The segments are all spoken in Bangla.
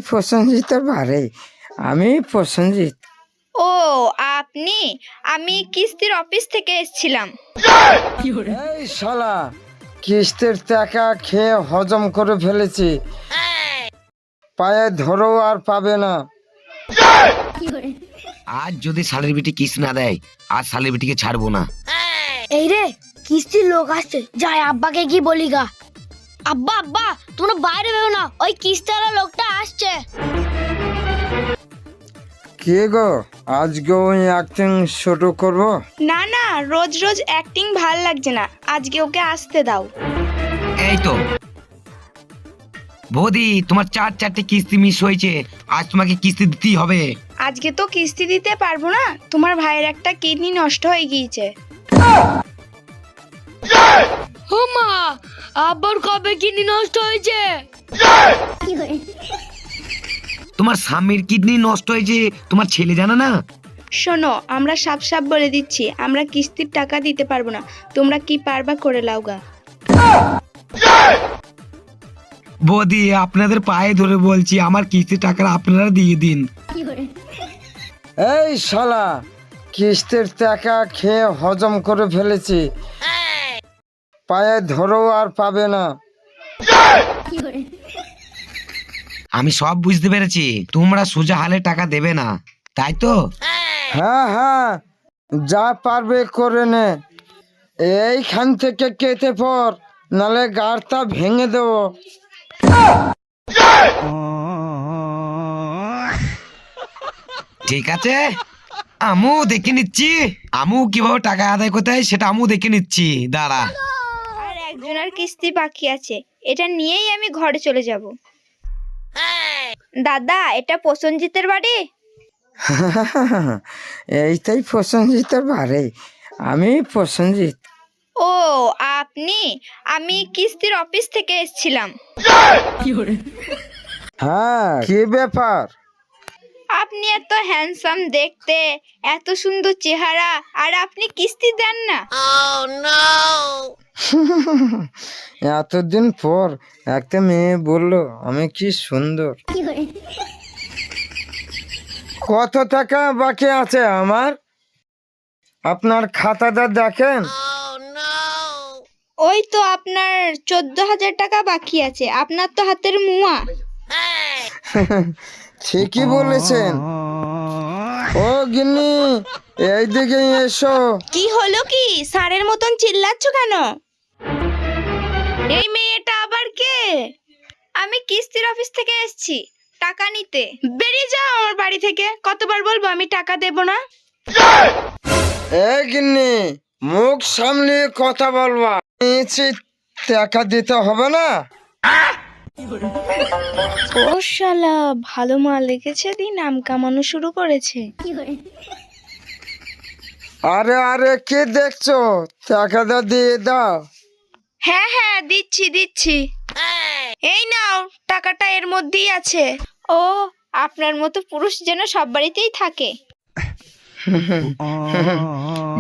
প্রসেনজিতের বাড়ি, আমি প্রসেনজিৎ। ও আপনি, আমি কিস্তির অফিস থেকে এসেছিলাম। এই শালা, কিস্তির টাকা খেয়ে হজম করে ফেলেছি, পায়ে ধরেও আর পাবে না। আজ যদি শালের বিটি কিস্তি না দেয়, আজ শালের বিটিকে ছাড়বো না। এই রে, কিস্তির লোক আসছে, যাই আব্বাকে কি বলি গা। আব্বা আব্বা, তোমরা বাইরে বেরো না, ওই কিস্তিওয়ালা লোকটা আসছে। কে গো, আজকে ওই অ্যাক্টিং শুরু করবো? না না, রোজ রোজ অ্যাক্টিং ভাল লাগছে না, আজকে ওকে আসতে দাও। এই তো বৌদি, তোমার চারটে কিস্তি মিস হয়েছে, আজ তোমাকে কিস্তি দিতেই হবে। আজকে তো কিস্তি দিতে পারবো না, তোমার ভাইয়ের একটা কিডনি নষ্ট হয়ে গিয়েছে। ও মা, আব্বার কবে কিডনি নষ্ট হয়েছে? তোমার স্বামীর কিডনি নষ্ট হয়েছে, তোমার ছেলে জানে না? শোনো, আমরা সাপ সাপ বলে দিচ্ছি, আমরা কিস্তির টাকা দিতে পারবো না, তোমরা কি পারবা করে লাও গা। বৌদি, আপনাদের পায়ে ধরে বলছি, আমার কিস্তির টাকা আপনারা দিয়ে দিন। এই শালা, কিস্তির টাকা খেয়ে হজম করে ফেলেছি, পায়ে ধরেও আর পাবে না। আমি সব বুঝতে পেরেছি, তোমরা সোজা হালে টাকা দেবে না, তাই তো? হ্যাঁ হ্যাঁ, যা পারবে করে নে, এইখান থেকে কেটে পর, নালে গাড়টা ভেঙে দেবো। ঠিক আছে, আমু দেখে নিচ্ছি, আমু কিভাবে টাকা আদায় করতে হয় সেটা আমু দেখে নিচ্ছি, দাঁড়া। আর একজনের কিস্তি বাকি আছে, এটা নিয়েই আমি ঘরে চলে যাব। দাদা, এটা প্রসেনজিতের বাড়ি? এইটাই প্রসেনজিতের বাড়ি, আমি প্রসেনজিৎ। ও আপনি, আমি কিস্তির অফিস থেকে এসেছিলাম। হ্যাঁ, কি ব্যাপার? আপনি এত হ্যান্ডসাম দেখতে, এত সুন্দর চেহারা, আর আপনি কিস্তি দেন না? এতদিন পর একটা মেয়ে বললো আমি কি সুন্দর। কত টাকা বাকি আছে আমার? আপনার খাতাটা দেখেন। ওই তো আপনার 14,000 টাকা বাকি আছে, আপনার তো হাতের মুয়া। ঠিকই বলেছেন। ও গিন্নি, এইদিকে এসো। কি হলো কি, ষাঁড়ের মতন চিল্লাচ্ছ কেন? এই মেয়েটা আবার কে? আমি কিস্তির অফিস থেকে এসেছি টাকা নিতে। বেরিয়ে যাও আমার বাড়ি থেকে, কতবার বলবো আমি টাকা দেব না? এই গিন্নি, মুখ সামনে কথা বলবা, নিচে টাকা দিতে হবে না? ও শালা, ভালো মাল রেখেছে, দি নাম কামানো শুরু করেছে। আরে আরে, কি দেখছো? টাকাটা দিয়ে দাও। হ্যাঁ হ্যাঁ, দিচ্ছি দিচ্ছি। এই নাও, টাকাটা এর মধ্যেই আছে। ও, আপনার মতো পুরুষ যেন সব বাড়িতেই থাকে।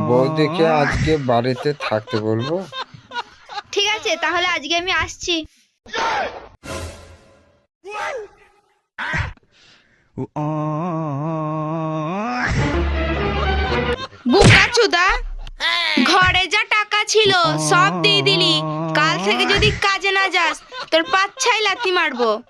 বৌদিকে আজকে বাড়িতে থাকতে বলবো। ঠিক আছে, তাহলে আজকে আমি আসছি। বুকাচুদা, ঘরে যা টাকা ছিল সব দিয়ে দিলি, কাল থেকে যদি কাজে না যাস তোর পাচ্ছাই লাথি মারবো।